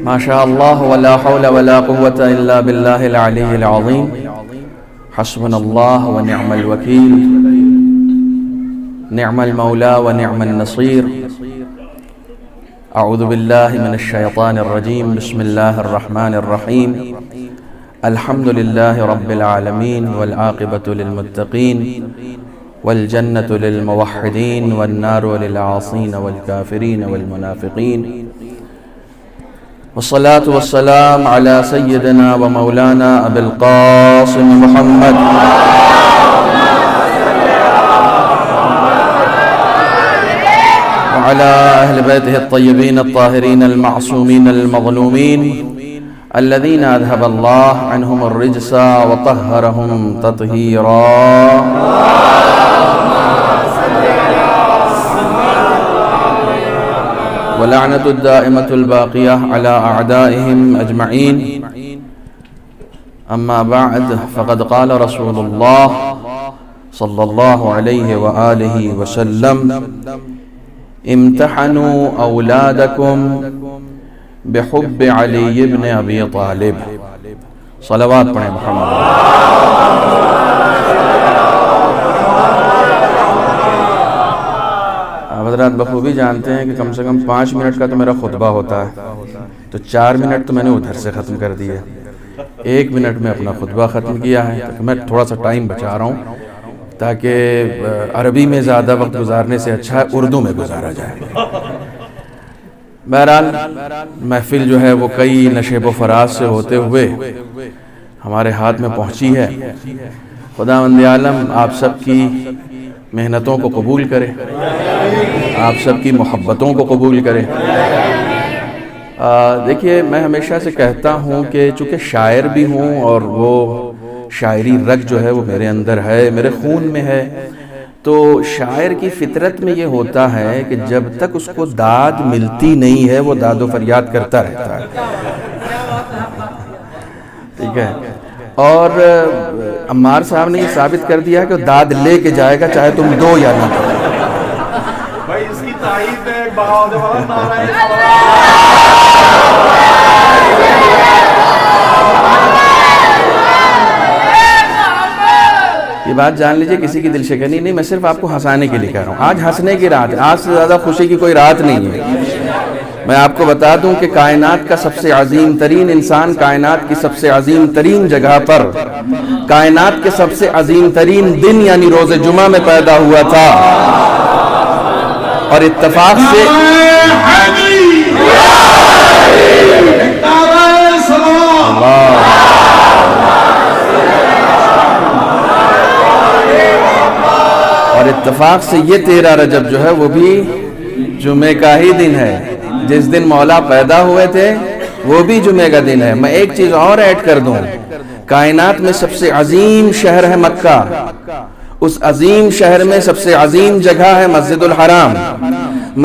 ما شاء الله ولا حول ولا قوة إلا بالله العلي العظيم حسبنا الله ونعم الوكيل نعم المولى ونعم النصير أعوذ بالله من الشيطان الرجيم بسم الله الرحمن الرحيم الحمد لله رب العالمين والعاقبة للمتقين والجنة للموحدين والنار للعاصين والكافرين والمنافقين والصلاة والسلام على سيدنا ومولانا أبي القاسم محمد وعلى أهل بيته الطيبين الطاهرين المعصومين المظلومين الذين أذهب الله عنهم الرجس وطهرهم تطهيرا ولعنة الدائمة الباقية على أعدائهم أجمعين أما بعد فقد قال رسول الله صلى الله عليه وآله وسلم امتحنوا أولادكم بحب علي بن أبي طالب صلوات پڑھیں محمد حضرات بخوبی جانتے ہیں کہ کم سے کم 5 منٹ کا تو میرا خطبہ ہوتا ہے، تو 4 منٹ تو میں نے ادھر سے ختم کر دیے، 1 منٹ میں اپنا خطبہ ختم کیا ہے، تو میں تھوڑا سا ٹائم بچا رہا ہوں تاکہ عربی میں زیادہ وقت گزارنے سے اچھا ہے اردو میں گزارا جائے۔ بہرحال محفل جو ہے وہ کئی نشیب و فراز سے ہوتے ہوئے ہمارے ہاتھ میں پہنچی ہے۔ خداوند عالم آپ سب کی محنتوں کو قبول کرے، آپ سب کی محبتوں کو قبول کرے۔ دیکھیے میں ہمیشہ سے کہتا ہوں کہ چونکہ شاعر بھی ہوں اور وہ شاعری رگ جو ہے وہ میرے اندر ہے، میرے خون میں ہے، تو شاعر کی فطرت میں یہ ہوتا ہے کہ جب تک اس کو داد ملتی نہیں ہے وہ داد و فریاد کرتا رہتا ہے، ٹھیک ہے؟ اور عمار صاحب نے یہ ثابت کر دیا کہ وہ داد لے کے جائے گا چاہے تم دو یا نہ دو۔ بھائی اس کی تائید ہے یہ بات جان لیجئے، کسی کی دل شکنی نہیں، میں صرف آپ کو ہنسانے کے لیے کہہ رہا ہوں۔ آج ہنسنے کی رات ہے، آج سے زیادہ خوشی کی کوئی رات نہیں ہے۔ میں آپ کو بتا دوں کہ کائنات کا سب سے عظیم ترین انسان کائنات کی سب سے عظیم ترین جگہ پر کائنات کے سب سے عظیم ترین دن یعنی روز جمعہ میں پیدا ہوا تھا، اور اتفاق سے یہ 13 رجب جو ہے وہ بھی جمعے کا ہی دن ہے، جس دن مولا پیدا ہوئے تھے وہ بھی جمعے کا دن ہے۔ میں ایک چیز اور ایڈ کر دوں، کائنات میں سب سے عظیم شہر ہے مکہ، اس عظیم شہر میں سب سے عظیم جگہ ہے مسجد الحرام،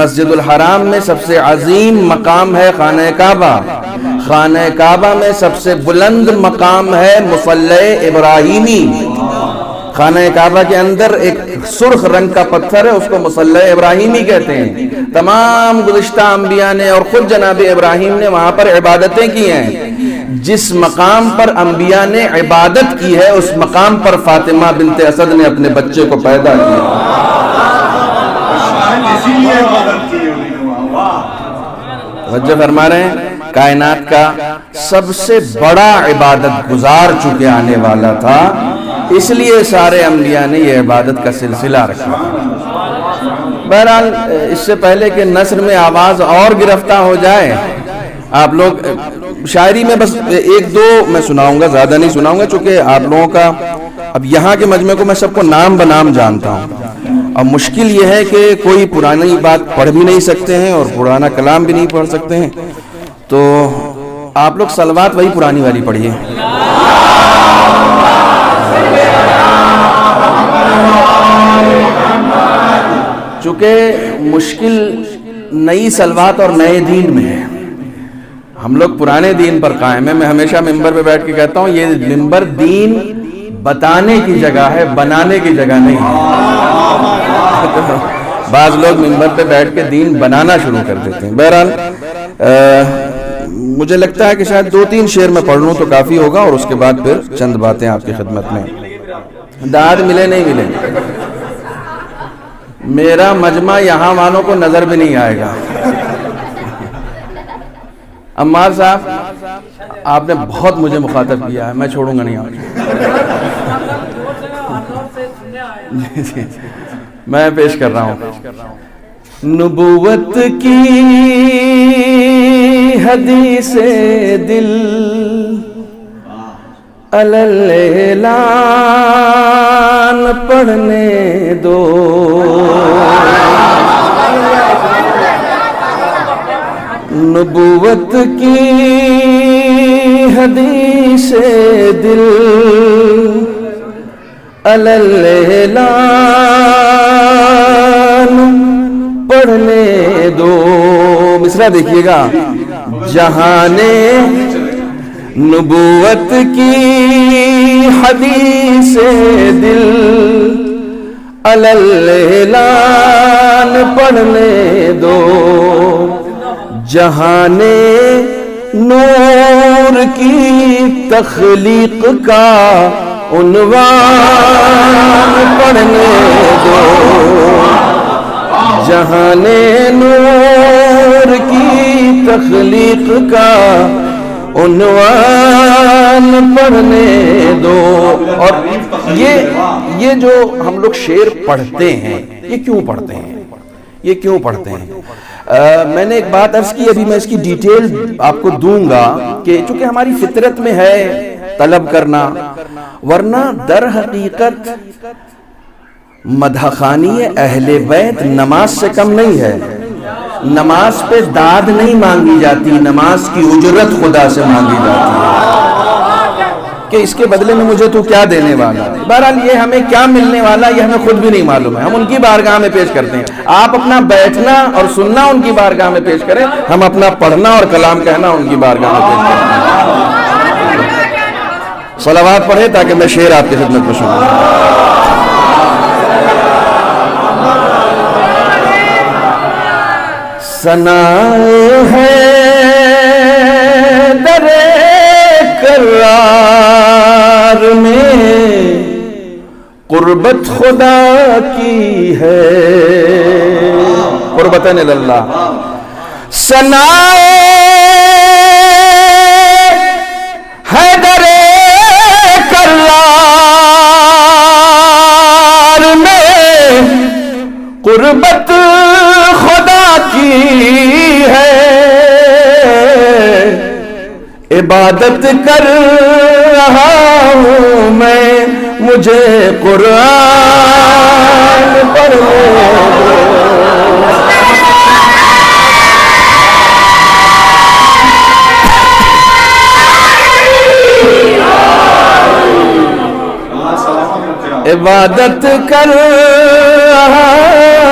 مسجد الحرام میں سب سے عظیم مقام ہے خانہ کعبہ، خانہ کعبہ میں سب سے بلند مقام ہے مصلی ابراہیمی، خانہ کعبہ کے اندر ایک سرخ رنگ کا پتھر ہے، اس کو مصلی ابراہیمی کہتے ہیں۔ تمام گزشتہ انبیاء نے اور خود جناب ابراہیم نے وہاں پر عبادتیں کی ہیں۔ جس مقام پر انبیاء نے عبادت کی ہے اس مقام پر فاطمہ بنت اسد نے اپنے بچے کو پیدا کیا۔ وجہ فرما رہے ہیں کائنات کا سب سے بڑا عبادت گزار چکے آنے والا تھا، اس لیے سارے انبیاء نے یہ عبادت کا سلسلہ رکھا۔ بہرحال اس سے پہلے کہ نثر میں آواز اور گرفتہ ہو جائے، آپ لوگ شاعری میں بس 1-2 میں سناؤں گا، زیادہ نہیں سناؤں گا، چونکہ آپ لوگوں کا اب یہاں کے مجمع کو میں سب کو نام بنام جانتا ہوں، اب مشکل یہ ہے کہ کوئی پرانی بات پڑھ بھی نہیں سکتے ہیں اور پرانا کلام بھی نہیں پڑھ سکتے ہیں، تو آپ لوگ صلوات وہی پرانی والی پڑھیے۔ چونکہ مشکل نئی صلوات اور نئے دین میں ہے، ہم لوگ پرانے دین پر قائم ہیں۔ میں ہمیشہ ممبر پہ بیٹھ کے کہتا ہوں یہ ممبر دین بتانے کی جگہ ہے، بنانے کی جگہ نہیں ہے۔ بعض لوگ ممبر پہ بیٹھ کے دین بنانا شروع کر دیتے ہیں۔ بہرحال مجھے لگتا ہے کہ شاید 2-3 شعر میں پڑھ لوں تو کافی ہوگا، اور اس کے بعد پھر چند باتیں آپ کی خدمت میں. داد ملے نہیں ملے، میرا مجمع یہاں والوں کو نظر بھی نہیں آئے گا. عمار صاحب آپ نے بہت مجھے مخاطب کیا ہے، میں چھوڑوں گا نہیں آپ. میں پیش کر رہا ہوں. نبوت کی حدیث دل الاعلان پڑھنے دو، نبوت کی حدیث دل الاعلان پڑھنے دو. مصرع دیکھیے گا. جہاں نے نبوت کی حدیث دل الاعلان پڑھنے دو، جہاں نے نور کی تخلیق کا عنوان پڑھنے دو، جہاں نے نور کی تخلیق کا عنوان پڑھنے دو. اور یہ جو ہم لوگ شعر پڑھتے ہیں، یہ کیوں پڑھتے ہیں؟ یہ کیوں پڑھتے ہیں؟ میں نے ایک بات عرض کی، ابھی میں اس کی ڈیٹیل آپ کو دوں گا کہ چونکہ ہماری فطرت میں ہے طلب کرنا، ورنہ در حقیقت مدح خوانی اہل بیت نماز سے کم نہیں ہے. نماز پہ داد نہیں مانگی جاتی، نماز کی اجرت خدا سے مانگی جاتی ہے کہ اس کے بدلے میں مجھے تو کیا دینے والا ہے. بہرحال یہ ہمیں کیا ملنے والا یہ ہمیں خود بھی نہیں معلوم ہے، ہم ان کی بارگاہ میں پیش کرتے ہیں. آپ اپنا بیٹھنا اور سننا ان کی بارگاہ میں پیش کریں، ہم اپنا پڑھنا اور کلام کہنا ان کی بارگاہ میں پیش کرتے ہیں. صلوات پڑھیں تاکہ میں شعر آپ کی خدمت میں سنوں. ثنائے ہے در کرار میں، قربت خدا کی ہے. قربتاً اللہ. ثنائے ہے در کرار میں، قربت خدا کی ہے. عبادت کر رہا ہوں میں، مجھے قرآن پڑھنے دو. عبادت کر رہا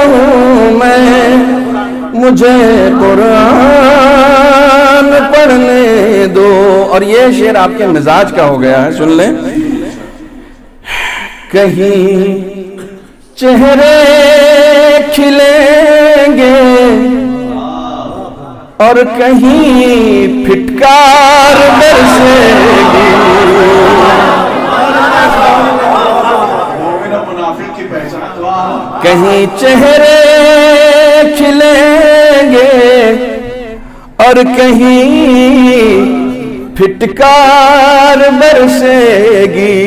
ہوں میں، مجھے قرآن پڑھنے دو. اور یہ شعر آپ کے مزاج کا ہو گیا ہے، سن لیں. کہیں چہرے کھلیں گے اور کہیں پھٹکار برسے گی. کہیں چہرے کھلیں گے اور کہیں پھٹکار برسے گی.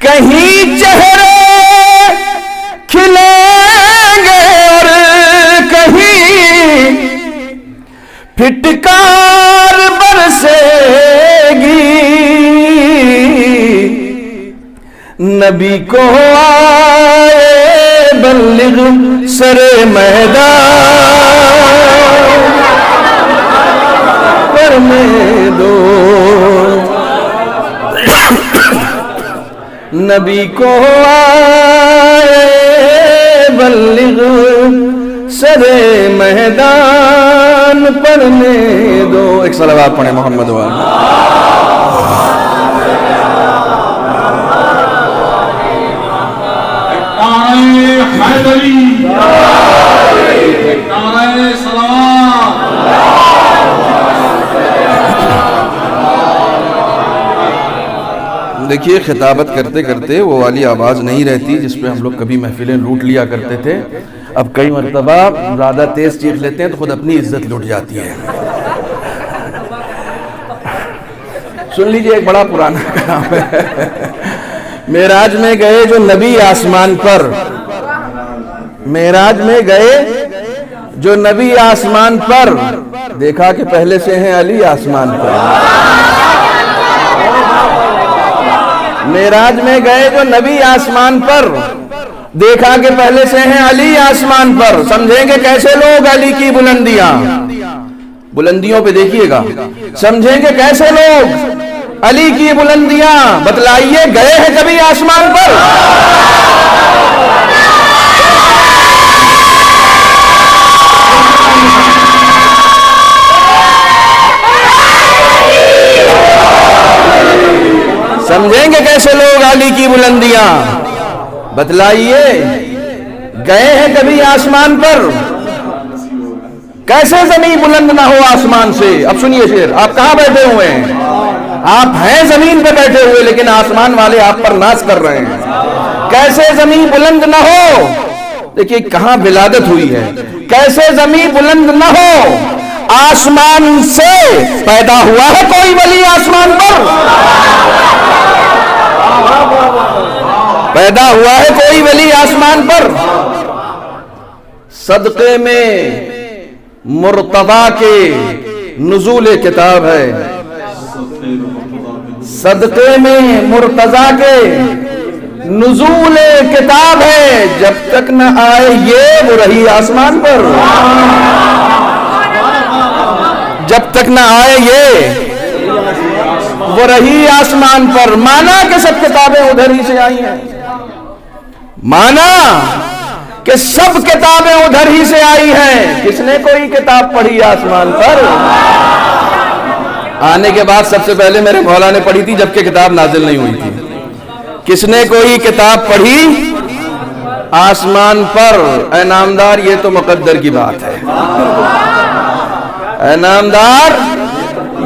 کہیں چہرے کھلیں گے اور کہیں پھٹکار برسے گی. نبی کو آئے بلغ سر میدان پڑھنے دو. نبی کو آئے بلغ سر میدان پڑھنے دو. ایک صلوات پڑھیں محمد والے. حیدری، نعرہ صلوات. دیکھیے خطابت کرتے کرتے وہ والی آواز نہیں رہتی جس پہ ہم لوگ کبھی محفلیں لوٹ لیا کرتے تھے. اب کئی مرتبہ زیادہ تیز چیخ لیتے ہیں تو خود اپنی عزت لٹ جاتی ہے. سن لیجئے ایک بڑا پرانا کلام ہے. معراج میں گئے جو نبی آسمان پر, معراج میں گئے جو نبی آسمان پر, دیکھا کہ پہلے سے ہیں علی آسمان پر. معراج میں گئے جو نبی آسمان پر, دیکھا کہ پہلے سے ہیں علی آسمان پر. سمجھیں گے کیسے لوگ علی کی بلندیاں, بلندیوں پہ دیکھیے گا, سمجھیں گے کیسے لوگ علی کی بلندیاں, بتلائیے گئے ہیں کبھی آسمان پر؟ سمجھیں گے کیسے لوگ علی کی بلندیاں, بتلائیے گئے ہیں کبھی آسمان پر؟ کیسے زمین بلند نہ ہو آسمان سے؟ اب سنیے شعر, آپ کہاں بیٹھے ہوئے ہیں؟ آپ ہیں زمین پہ بیٹھے ہوئے لیکن آسمان والے آپ پر ناز کر رہے ہیں. کیسے زمین بلند نہ ہو؟ دیکھیے کہاں ولادت ہوئی ہے. کیسے زمین بلند نہ ہو؟ آسمان سے پیدا ہوا ہے کوئی ولی آسمان پر, پیدا ہوا ہے کوئی ولی آسمان پر. صدقے میں مرتضیٰ کے نزول کتاب ہے, صدقے میں مرتضیٰ کے نزول کتاب ہے. جب تک نہ آئے یہ وہ رہی آسمان پر, جب تک نہ آئے یہ وہ رہی آسمان پر. مانا کہ سب کتابیں ادھر ہی سے آئی ہیں, مانا کہ سب کتابیں ادھر ہی سے آئی ہیں. کس نے کوئی کتاب پڑھی آسمان پر؟ آنے کے بعد سب سے پہلے میرے مولا نے پڑھی تھی جبکہ کتاب نازل نہیں ہوئی تھی. کس نے کوئی کتاب پڑھی آسمان پر؟ اے نامدار یہ تو مقدر کی بات ہے, اے نامدار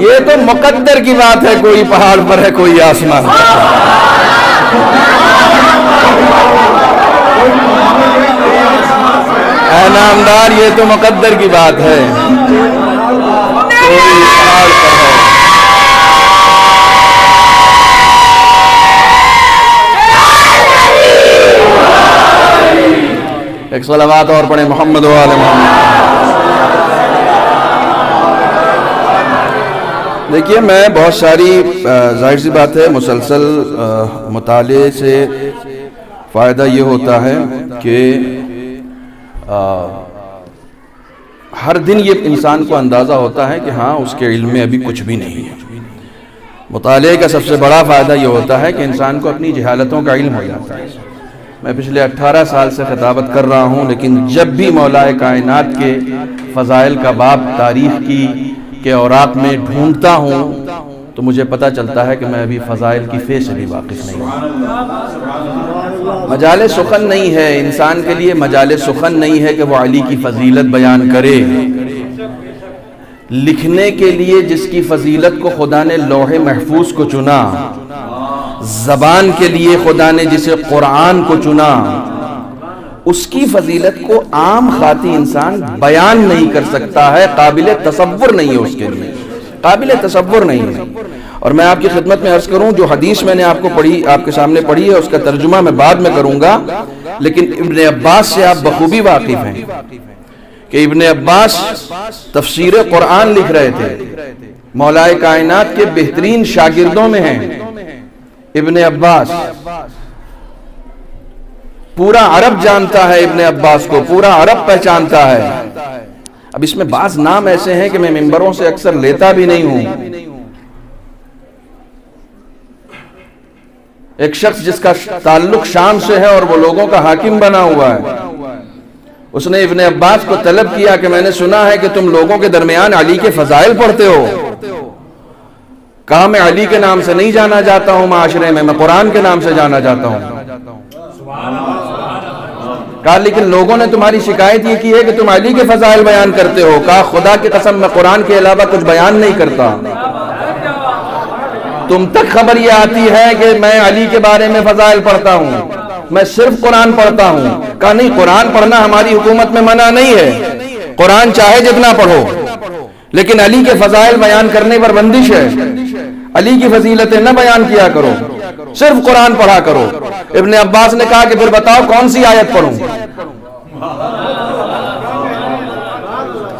یہ تو مقدر کی بات ہے. کوئی پہاڑ پر ہے کوئی آسمان پر. اے نامدار یہ تو مقدر کی بات ہے, کوئی پہاڑ پر ہے. ایک صلوات اور پڑھیں محمد و آل محمد. دیکھیے میں بہت ساری ظاہر سی بات ہے مسلسل مطالعے سے فائدہ یہ ہوتا ہے کہ ہر دن یہ انسان کو اندازہ ہوتا ہے کہ ہاں اس کے علم میں ابھی کچھ بھی نہیں ہے. مطالعے کا سب سے بڑا فائدہ یہ ہوتا ہے کہ انسان کو اپنی جہالتوں کا علم ہو جاتا ہے. میں پچھلے 18 سال سے خطابت کر رہا ہوں, لیکن جب بھی مولا کائنات کے فضائل کا باب تاریخ کی کے اوراق میں ڈھونڈتا ہوں تو مجھے پتا چلتا ہے کہ میں ابھی فضائل کی فے سے بھی واقف نہیں ہوں. مجال سخن نہیں ہے انسان کے لیے, مجال سخن نہیں ہے کہ وہ علی کی فضیلت بیان کرے. لکھنے کے لیے جس کی فضیلت کو خدا نے لوح محفوظ کو چنا, زبان کے لیے خدا نے جسے قرآن کو چنا, اس کی فضیلت کو عام خاطی انسان بیان نہیں کر سکتا ہے. قابل تصور نہیں ہے, اس کے لیے قابل تصور نہیں ہے. اور میں آپ کی خدمت میں عرض کروں, جو حدیث میں نے آپ کو پڑھی, آپ کے سامنے پڑھی ہے, اس کا ترجمہ میں بعد میں کروں گا, لیکن ابن عباس سے آپ بخوبی واقف ہیں کہ ابن عباس تفسیر قرآن لکھ رہے تھے. مولا کائنات کے بہترین شاگردوں میں ہیں ابن عباس. پورا عرب جانتا ہے ابن عباس کو, پورا عرب پہچانتا ہے. اب اس میں بعض نام ایسے ہیں کہ میں ممبروں سے اکثر لیتا بھی نہیں ہوں. ایک شخص جس کا تعلق شام سے ہے اور وہ لوگوں کا حاکم بنا ہوا ہے, اس نے ابن عباس کو طلب کیا کہ میں نے سنا ہے کہ تم لوگوں کے درمیان علی کے فضائل پڑھتے ہو. کہا میں علی کے نام سے نہیں جانا جاتا ہوں معاشرے میں قرآن کے نام سے جانا جاتا ہوں. کہا لیکن لوگوں نے تمہاری شکایت یہ کی ہے کہ تم علی کے فضائل بیان کرتے ہو. کہا خدا کی قسم میں قرآن کے علاوہ کچھ بیان نہیں کرتا. تم تک خبر یہ آتی ہے کہ میں علی کے بارے میں فضائل پڑھتا ہوں، میں صرف قرآن پڑھتا ہوں؟ کہا نہیں، قرآن پڑھنا ہماری حکومت میں منع نہیں ہے، قرآن چاہے جتنا پڑھو، لیکن علی کے فضائل بیان کرنے پر بندش ہے، علی کی فضیلتیں نہ بیان کیا کرو، صرف قرآن پڑھا کرو۔ ابن عباس نے کہا کہ پھر بتاؤ کون سی آیت پڑھوں،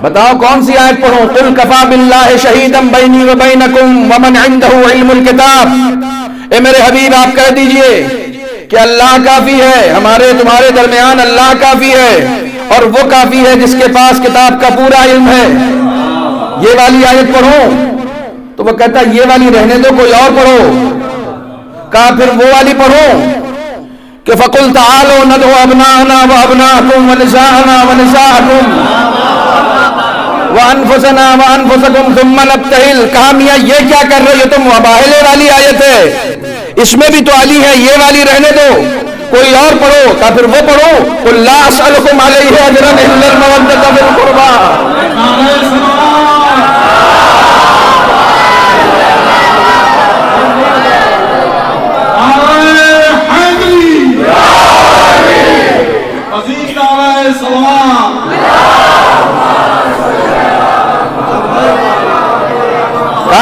بتاؤ کون سی آیت پڑھوں؟ قل کفا باللہ شہیدا بینی و بینکم ومن عندہ علم الکتاب، اے میرے حبیب آپ کہہ دیجئے کہ اللہ کافی ہے، ہمارے تمہارے درمیان اللہ کافی ہے، اور وہ کافی ہے جس کے پاس کتاب کا پورا علم ہے۔ یہ والی آیت پڑھو؟ تو وہ کہتا ہے یہ والی رہنے دو، کوئی اور پڑھو۔ کہا پھر وہ والی پڑھو کہ فَقُلْ تَعَالُوا نَدْعُ أَبْنَاءَنَا وَأَبْنَاءَكُمْ وَنِسَاءَنَا وَنِسَاءَكُمْ وَأَنفُسَنَا وَأَنفُسَكُمْ ثُمَّ نَبْتَهِلْ۔ کہا میاں یہ کیا کر رہے ہو تم؟ مباہلے والی آیت ہے، اس میں بھی تو علی ہے، یہ والی رہنے دو، کوئی اور پڑھو۔ کہا پھر وہ پڑھو قُلْ لَا أَسْأَلُكُمْ عَلَيْهِ أَجْرًا إِلَّا الْمَوَدَّةَ فِي الْقُرْبَى۔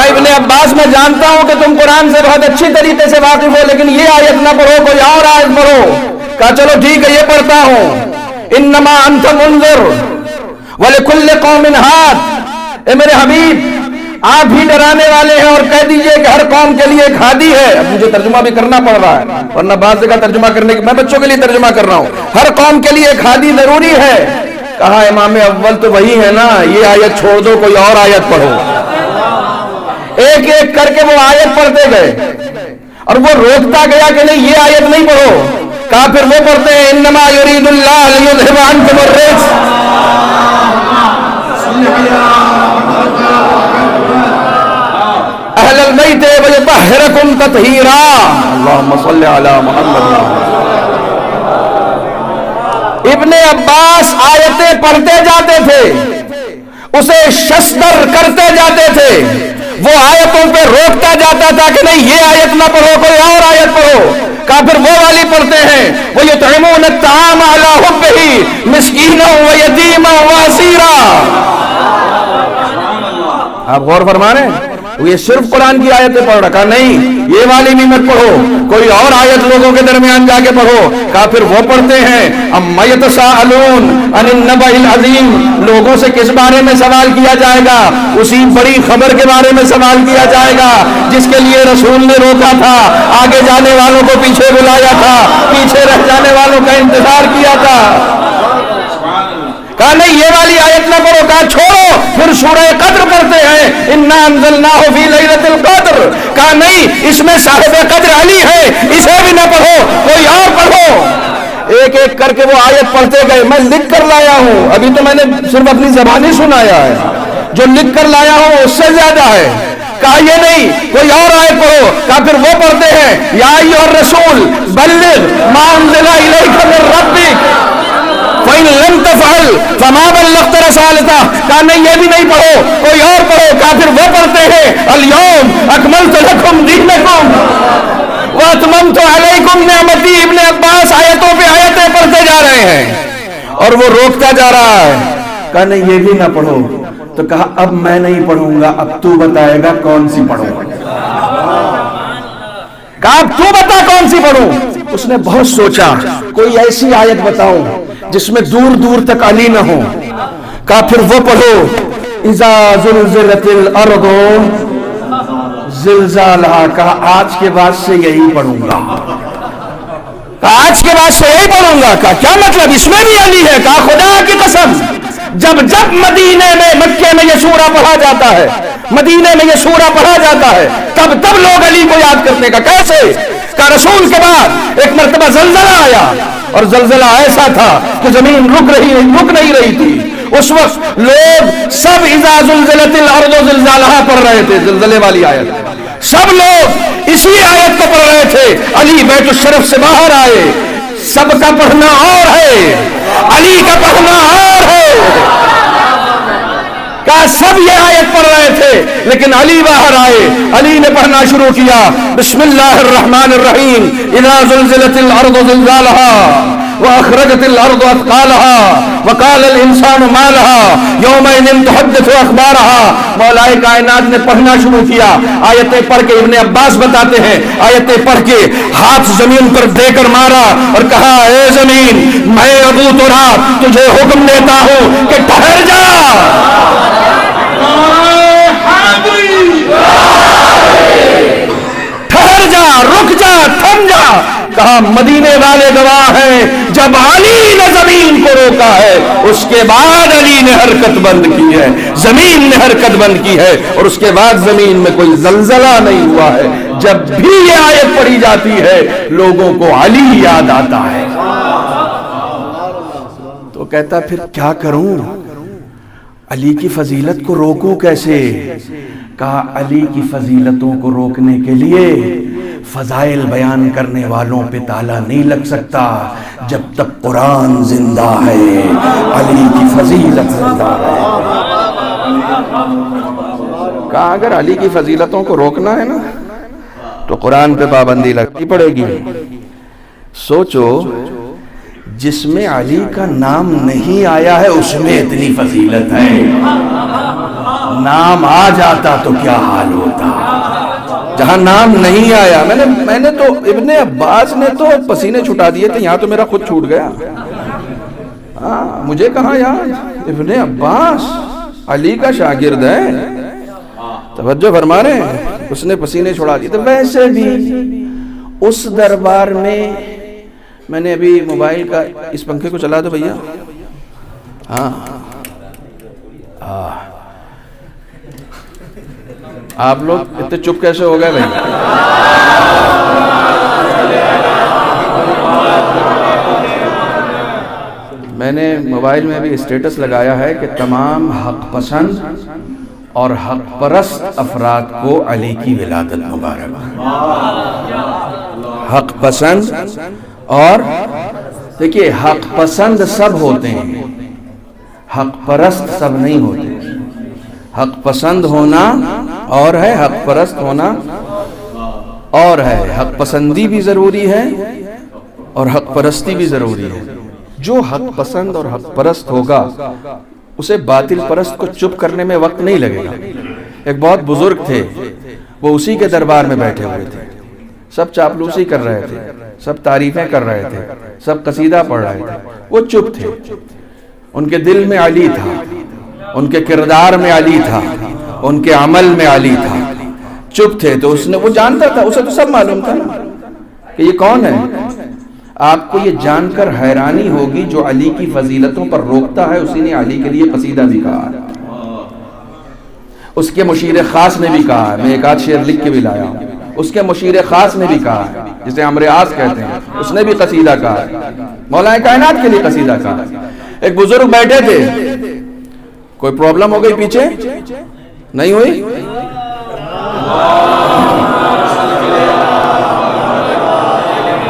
ابن عباس میں جانتا ہوں کہ تم قرآن سے بہت اچھی طریقے سے واقف ہو، لیکن یہ آیت نہ پڑھو، کوئی اور آیت پڑھو۔ کہا چلو ٹھیک ہے یہ پڑھتا ہوں، انما انت منذر ولکل قوم ہاد۔ اے میرے حبیب آپ ہی ڈرانے والے ہیں، اور کہہ دیجئے کہ ہر قوم کے لیے ایک ہادی ہے۔ اب مجھے ترجمہ بھی کرنا پڑ رہا ہے، ورنہ بعض جگہ ترجمہ کرنے کی میں بچوں کے لیے ترجمہ کر رہا ہوں، ہر قوم کے لیے ایک ہادی ضروری ہے۔ کہا امام اول تو وہی ہے نا، یہ آیت چھوڑ دو، کوئی اور آیت پڑھو۔ ایک ایک کر کے وہ آیت پڑھتے گئے، اور وہ روکتا گیا کہ نہیں یہ آیت نہیں پڑھو۔ کہا پھر وہ پڑھتے ہیں انما یرید اللہ لیذھب عنکم الرجس اہل البیت ویطہرکم تطہیرا۔ اللہم صل علی محمد۔ ابن عباس آیتیں پڑھتے جاتے تھے، اسے شستر کرتے جاتے تھے، وہ آیتوں پہ روکتا جاتا تھا کہ نہیں یہ آیت نہ پڑھو، کوئی اور آیت پڑھو۔ کہا پھر وہ والی پڑھتے ہیں وَيُطْعِمُونَ الطَّعَامَ عَلَىٰ حُبِّهِ مِسْكِينًا وَيَتِيمًا وَأَسِيرًا۔ آپ غور فرما رہے ہیں؟ وہ یہ صرف قرآن کی آیتیں پڑھ رہا، کہا نہیں یہ والی بھی مت پڑھو، کوئی اور آیت لوگوں کے درمیان جا کے پڑھو۔ کہا پھر وہ پڑھتے ہیں اَمَّا يَتَسَاءَلُونَ عَنِ النَّبَإِ الْعَظِيمِ، لوگوں سے کس بارے میں سوال کیا جائے گا؟ اسی بڑی خبر کے بارے میں سوال کیا جائے گا جس کے لیے رسول نے روکا تھا، آگے جانے والوں کو پیچھے بلایا تھا، پیچھے رہ جانے والوں کا انتظار کیا تھا۔ کہا نہیں یہ والی آیت نہ پڑھو۔ کہا چھوڑو، پھر سورہ قدر پڑھتے ہیں انا انزلناہ فی لیلۃ القدر۔ کہا نہیں اس میں صاحب قدر علی ہے، اسے بھی نہ پڑھو، کوئی اور پڑھو۔ ایک ایک کر کے وہ آیت پڑھتے گئے۔ میں لکھ کر لایا ہوں، ابھی تو میں نے صرف اپنی زبانی سنایا ہے، جو لکھ کر لایا ہوں اس سے زیادہ ہے۔ کہا یہ نہیں کوئی اور آیت پڑھو۔ کہا پھر وہ پڑھتے ہیں یا ایھا الرسول بلغ ما انزل الیک من ربک فَإِن لَمْ تَفْعَلْ فَمَا بَلَّغْتَ رِسَالَتَهُ۔ کہا نہیں یہ بھی نہیں پڑھو، کوئی اور پڑھو۔ کہا پھر وہ پڑھتے ہیں الْيَوْمَ أَكْمَلْتُ لَكُمْ دِينَكُمْ وَأَتْمَمْتُ عَلَيْكُمْ نِعْمَتِي۔ ابن عباس آیتوں پہ آیتیں پڑھتے جا رہے ہیں اور وہ روکتا جا رہا ہے۔ کہا نہیں یہ بھی نہ پڑھو۔ تو کہا اب میں نہیں پڑھوں گا، اب تو بتائے گا کون سی پڑھوں۔ کہا اب تو بتا کون سی پڑھوں۔ اس نے بہت سوچا کوئی ایسی آیت بتاؤں جس میں دور دور تک علی نہ ہو۔ کہا پھر وہ پڑھو اذا زلزلت الارض زلزالہا۔ کہا آج کے بعد سے یہی پڑھوں گا، کہا آج کے بعد سے یہی پڑھوں گا۔ کہا کیا مطلب اس میں بھی علی ہے؟ کہا خدا کی قسم جب جب مدینے میں مکے میں یہ سورہ پڑھا جاتا ہے، مدینے میں یہ سورہ پڑھا جاتا ہے، تب تب لوگ علی کو یاد کرتے۔ کا کیسے؟ کہ رسول کے بعد ایک مرتبہ زلزلہ آیا، اور زلزلہ ایسا تھا کہ زمین رک نہیں رہی تھی۔ اس وقت لوگ سب اذا زلزلت الارض زلزالہا پڑھ رہے تھے، زلزلے والی آیت، سب لوگ اسی آیت کو پڑھ رہے تھے۔ علی بیت الشرف سے باہر آئے، سب کا پڑھنا اور ہے، علی کا پڑھنا اور ہے۔ کہا سب یہ آیت پڑھ رہے تھے لیکن علی باہر آئے، علی نے پڑھنا شروع کیا بسم اللہ الرحمن الرحیم اذا زلزلت الارض زلزالها واخرجت الارض اثقالها وقال الانسان ما لها يومئذ تحدث اخبارها۔ مولا کائنات نے پڑھنا شروع کیا، آیتیں پڑھ کے ابن عباس بتاتے ہیں آیتیں پڑھ کے ہاتھ زمین پر دے کر مارا اور کہا اے زمین میں ابو تراب تجھے حکم دیتا ہوں کہ ٹھہر جا، ٹھہر جا، رک جا، تھم جا۔ کہا مدینے والے گواہ ہیں جب علی نے زمین کو روکا ہے اس کے بعد علی نے حرکت بند کی ہے، زمین نے حرکت بند کی ہے، اور اس کے بعد زمین میں کوئی زلزلہ نہیں ہوا ہے۔ جب بھی یہ آیت پڑھی جاتی ہے لوگوں کو علی یاد آتا ہے۔ تو کہتا پھر کیا کروں، علی کی فضیلت کو روکوں کیسے؟ کہا علی کی فضیلتوں کو روکنے کے لیے فضائل بیان کرنے والوں پہ تالا نہیں لگ سکتا جب تک قرآن زندہ ہے، علی کی فضیلت زندہ ہے۔ کہا اگر علی کی فضیلتوں کو روکنا ہے نا تو قرآن پہ پابندی لگنی پڑے گی۔ سوچو جس میں علی کا نام نہیں آیا ہے اس میں اتنی فضیلت ہے، نام آ جاتا تو کیا حال ہوتا۔ جہاں نام نہیں آیا، میں نے تو ابن عباس نے تو پسینے چھٹا دیے تھے، یہاں تو میرا خود چھوٹ گیا۔ مجھے کہاں یار ابن عباس علی کا شاگرد ہے، توجہ فرما رہے ہیں، اس نے پسینے چھڑا دیے۔ تو ویسے بھی اس دربار میں نے ابھی موبائل کا اس پنکھے کو چلا دو بھیا، ہاں آپ لوگ اتنے چپ کیسے ہو گئے بھائی؟ میں نے موبائل میں بھی اسٹیٹس لگایا ہے کہ تمام حق پسند اور حق پرست افراد کو علی کی ولادت مبارک۔ حق پسند اور دیکھیے حق پسند سب ہوتے ہیں، حق پرست سب نہیں ہوتے۔ حق پسند ہونا اور ہے، حق پرست ہونا اور ہے۔ حق پسندی بھی ضروری ہے اور حق پرستی بھی ضروری ہے۔ جو حق پسند اور حق پرست ہوگا اسے باطل پرست کو چپ کرنے میں وقت نہیں لگے گا۔ ایک بہت بزرگ تھے، وہ اسی کے دربار میں بیٹھے ہوئے تھے، سب چاپلوسی کر رہے تھے، سب تعریفیں کر رہے تھے، سب قصیدہ پڑھ رہے تھے، وہ چپ تھے۔ ان کے دل میں علی تھا، ان کے کردار میں علی تھا، ان کے عمل میں علی تھا، چپ تھے۔ تو وہ جانتا تھا، اسے تو سب معلوم تھا نا کہ یہ کون ہے۔ آپ کو یہ جان کر حیرانی ہوگی جو علی کی فضیلتوں پر روکتا ہے اسی نے علی کے لیے قصیدہ بھی کہا ہے، اس کے مشیر خاص نے بھی کہا ہے۔ میں ایک آدھ شعر لکھ کے بھی لایا ہوں، اس کے مشیر خاص نے بھی کہا ہے جسے عمرو عاص کہتے ہیں، اس نے بھی قصیدہ کہا ہے، مولا کائنات کے لیے قصیدہ کہا ہے۔ ایک بزرگ بیٹھے تھے، کوئی پرابلم ہو گئی پیچھے نہیں ہوئی؟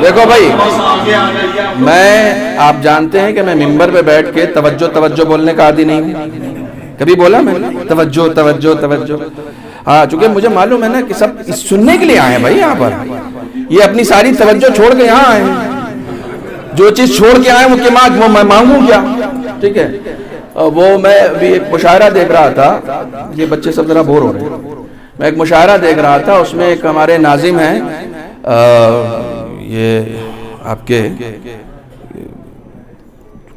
دیکھو بھائی، آپ جانتے ہیں کہ میں ممبر پہ بیٹھ کے توجہ بولنے کا عادی نہیں ہوں، کبھی بولا میں نے توجہ توجہ توجہ؟ ہاں، چونکہ مجھے معلوم ہے نا کہ سب سننے کے لیے آئے ہیں بھائی، یہاں پر یہ اپنی ساری توجہ چھوڑ کے یہاں آئے ہیں، جو چیز چھوڑ کے آئے وہ میں مانگوں کیا؟ ٹھیک ہے، وہ میں ابھی ایک مشاعرہ دیکھ رہا تھا، یہ بچے سب ذرا بور ہو رہے ہیں، میں ایک مشاعرہ دیکھ رہا تھا، اس میں ایک ہمارے ناظم ہیں، یہ آپ کے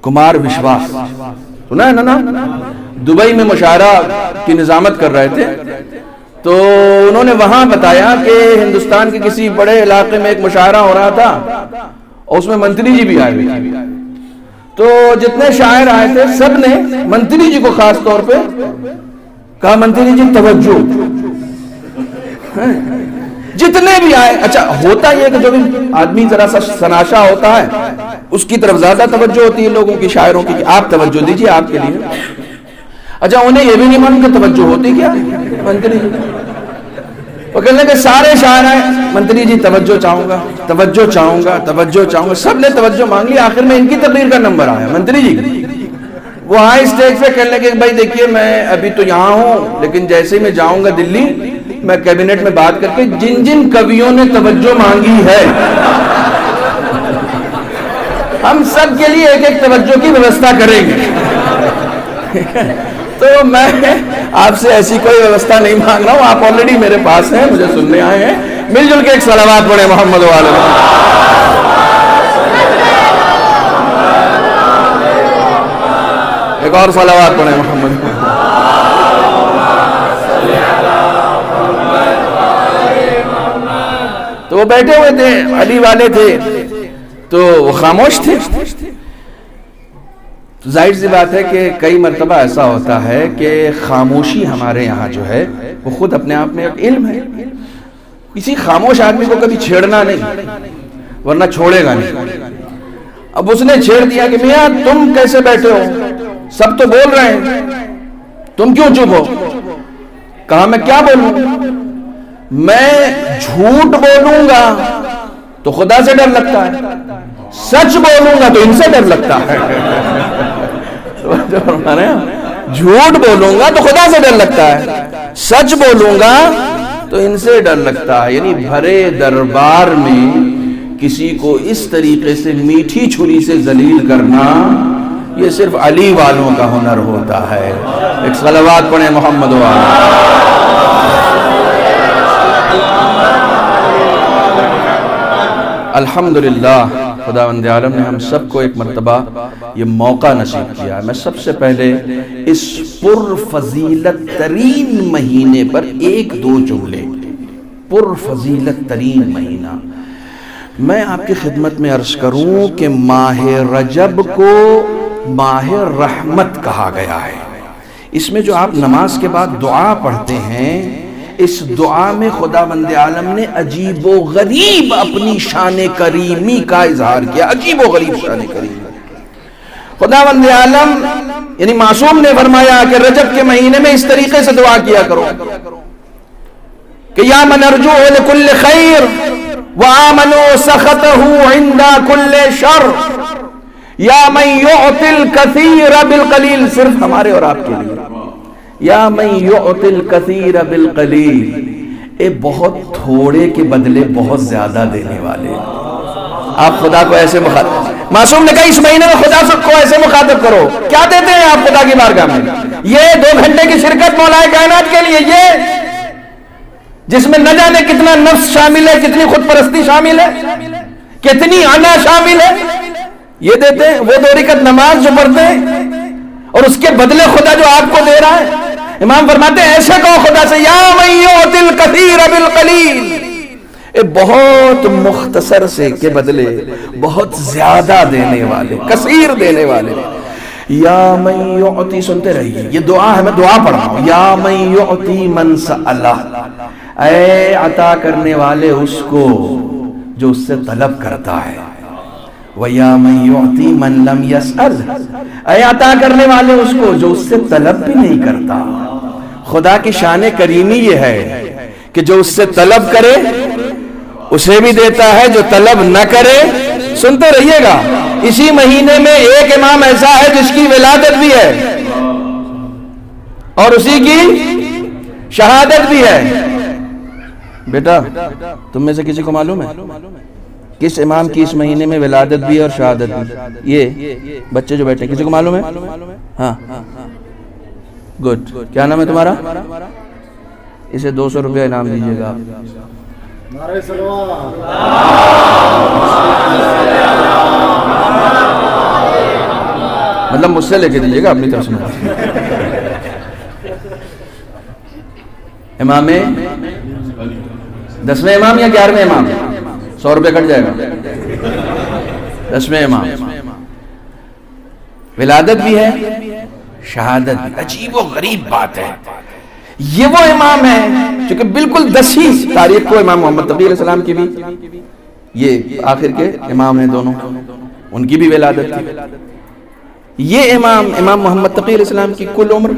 کمار وشواس، سنا ہے نا، دبئی میں مشاعرہ کی نظامت کر رہے تھے، تو انہوں نے وہاں بتایا کہ ہندوستان کے کسی بڑے علاقے میں ایک مشاعرہ ہو رہا تھا اور اس میں منتری جی بھی آئے ہوئے تھے، تو جتنے شاعر آئے تھے سب نے منتری جی کو خاص طور پہ کہا منتری جی توجہ، جتنے بھی آئے۔ اچھا ہوتا یہ کہ جو بھی آدمی ذرا سا سناشا ہوتا ہے اس کی طرف زیادہ توجہ ہوتی ہے لوگوں کی، شاعروں کی، کہ آپ توجہ دیجیے آپ کے لیے۔ اچھا انہیں یہ بھی نہیں معلوم کہ توجہ ہوتی کیا منتری جی، وہ کہنے کہ سارے شاعر آئے، منتری جی توجہ چاہوں گا توجہ چاہوں گا توجہ چاہوں گا، سب نے توجہ مانگ لی، آخر میں ان کی تقریر کا نمبر آیا، منتری جی وہ ہائی اسٹیج پہ کہنے لگے کہ بھائی دیکھیے میں ابھی تو یہاں ہوں، لیکن جیسے ہی میں جاؤں گا دلی، میں کیبنٹ میں بات کر کے جن جن کویوں نے توجہ مانگی ہے ہم سب کے لیے ایک ایک توجہ کی ویوستھا کریں گے۔ تو میں آپ سے ایسی کوئی ویوستھا نہیں مانگ رہا ہوں، آپ آلریڈی میرے پاس ہیں، مجھے سننے آئے ہیں۔ مل جل کے ایک صلوات پڑھیں محمد و آل محمد۔ ایک اور صلوات پڑھیں محمد۔ تو وہ بیٹھے ہوئے تھے، علی والے تھے، تو وہ خاموش تھے۔ ظاہر سی بات ہے کہ کئی مرتبہ ایسا ہوتا ہے کہ خاموشی ہمارے یہاں جو ہے وہ خود اپنے آپ میں ایک علم ہے۔ کسی خاموش آدمی کو کبھی چھیڑنا نہیں، ورنہ چھوڑے گا نہیں۔ اب اس نے چھیڑ دیا کہ میاں تم کیسے بیٹھے ہو، سب تو بول رہے ہیں، تم کیوں چپ ہو؟ کہا میں کیا بولوں؟ میں جھوٹ بولوں گا تو خدا سے ڈر لگتا ہے، سچ بولوں گا تو ان سے ڈر لگتا ہے۔ جھوٹ بولوں گا تو خدا سے ڈر لگتا ہے، سچ بولوں گا تو ان سے ڈر لگتا ہے۔ یعنی بھرے دربار میں کسی کو اس طریقے سے میٹھی چھری سے ذلیل کرنا، یہ صرف علی والوں کا ہنر ہوتا ہے۔ ایک صلوات پڑھیں محمد و آل۔ الحمدللہ خداوند عالم نے ہم سب کو ایک مرتبہ یہ موقع نصیب کیا۔ میں سب سے پہلے اس پر فضیلت ترین مہینے پر ایک دو جملے، پر فضیلت ترین مہینہ، میں آپ کی خدمت میں عرض کروں کہ ماہ رجب کو ماہ رحمت کہا گیا ہے۔ اس میں جو آپ نماز کے بعد دعا پڑھتے ہیں، اس دعا میں خداوند عالم نے عجیب و غریب اپنی شان کریمی کا اظہار کیا، عجیب و غریب شان کریمی۔ خداوند عالم یعنی معصوم نے فرمایا کہ رجب کے مہینے میں اس طریقے سے دعا کیا کرو کہ یا من ارجو لکل خیر وآمنوا سخطه عند کل شر یا من یعطی الکثیر بالقلیل، صرف ہمارے اور آپ کے لیے، یا من یعطی الکثیر بالقلیل، اے بہت تھوڑے کے بدلے بہت زیادہ دینے والے۔ آپ خدا کو ایسے مخاطب، معصوم نے کہا اس مہینے میں خدا کو ایسے مخاطب کرو، کیا دیتے ہیں آپ خدا کی بارگاہ میں؟ یہ 2 گھنٹے کی شرکت مولا کائنات کے لیے، یہ جس میں نہ جانے کتنا نفس شامل ہے، کتنی خود پرستی شامل ہے، کتنی انا شامل ہے، یہ دیتے ہیں۔ وہ 2 رکعت نماز جو پڑھتے ہیں اور اس کے بدلے خدا جو آپ کو دے رہا ہے، امام فرماتے ہیں ایسے کہو خدا سے یا من یعطی الکثیر بالقلیل، اے بہت مختصر سے کے بدلے بہت زیادہ دینے والے، کثیر دینے والے۔ یا من یعطی، سنتے رہیے یہ دعا ہے، میں دعا پڑھ رہا ہوں، یا من یعطی من سألہ، اے عطا کرنے والے اس کو جو اس سے طلب کرتا ہے، وَيَا مَن يُعْطِي مَن لَمْ يَسْأَلْ، اے عطا کرنے والے اس کو جو اس سے طلب بھی نہیں کرتا۔ خدا کی شان کریمی یہ ہے کہ جو اس سے طلب کرے اسے بھی دیتا ہے، جو طلب نہ کرے۔ سنتے رہیے گا، اسی مہینے میں ایک امام ایسا ہے جس کی ولادت بھی ہے اور اسی کی شہادت بھی ہے۔ بیٹا تم میں سے کسی کو معلوم ہے کس امام کی اس مہینے میں ولادت بھی ہے اور شہادت بھی؟ یہ بچے جو بیٹھے ہیں، کسی کو معلوم ہے؟ ہاں گڈ، کیا نام ہے تمہارا؟ اسے 200 روپیہ انعام دیجیے گا۔ مطلب مجھ سے لے کے دیجیے گا، اپنی طرف سے۔ امام 10ویں امام یا 11ویں امام؟ 100 روپے کٹ جائے گا۔ 10ویں امام، ولادت بھی ہے شہادت بھی۔ عجیب و غریب بات ہے، یہ وہ امام ہے چونکہ بالکل 10ہی تاریخ کو امام محمد تقی علیہ السلام کی بھی، یہ آخر کے امام ہیں دونوں، ان کی بھی ولادت تھی۔ یہ امام محمد تقی علیہ السلام کی کل عمر